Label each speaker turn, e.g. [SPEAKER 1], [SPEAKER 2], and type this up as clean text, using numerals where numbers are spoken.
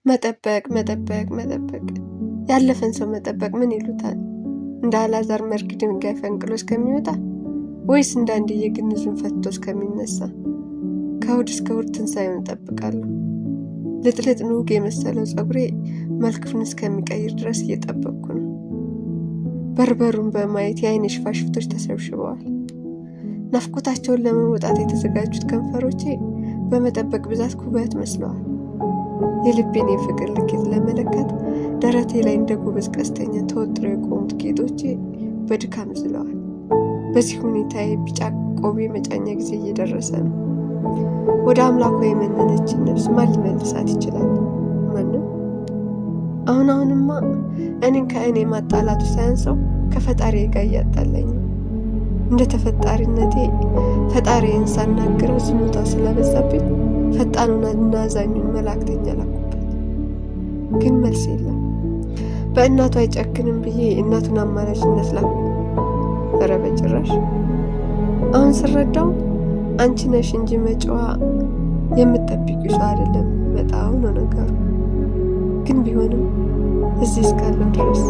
[SPEAKER 1] መጠበቅ ያለፈን ሰው መጠበቅ ምን ይሉታል? እንደ አላዛር መርግ ድንጋይ ፈንቅሎ እስከሚወጣ ወይስ እንዳንድ የግንዙን ፈትቶ እስከሚነሳ? ከእሑድ እስከ እሑድ ትንሣኤውን እጠብቃለሁ። ልጥልጥ ኑግ የመሰለው ፀጉሬ መልክፉን እስከሚቀይር ድረስ እየጠበቅኩ ነው። በርበሩን በማየት የአይን ሽፋሽፍቶች ተሰብስበዋል። ናፍቆታቸውን ለመውጣት የተዘጋጁት ከንፈሮቼ በመጠበቅ ብዛት ኩበት መስለዋል። የልቤን የፍቅር ልኬት ለመለካት ደረቴ ላይ እንደ ጎበዝ ቀስተኛ ተወጥረው የቆሙት ጌጦቼ በድካም ዝለዋል። በዚህ ሁኔታዬ ቢጫ ቆቤ መጫኛ ጊዜ እየደረሰ ነው። ወደ አምላኳ የመነነችን ነፍስ ማን ሊመልሳት ይችላል? ማንም። አሁንማ እኔን ከእኔ ማጣላቱ ሳያንሰው ከፈጣሪ ጋር እያጣላኝ ነው። እንደ ተፈጣሪነቴ ፈጣሪዬን ሳናግረው ዝምታው ስለበዛብኝ ፈጣኑንና አዛኙን መላእክተኛ ላኩበት። ግን መልስ የለም። በእናቱ አይጨክንም ብዬ እናቱን አማላጅነት ላኩ። ኧረ በጭራሽ። አሁን ስረዳው አንቺ ነሽ እንጂ መጪዋ የምትጠብቂው ሰው አይደለም መጣው ነው ነገሩ። ግን ቢሆንም እዚህ እስካለው ድረስ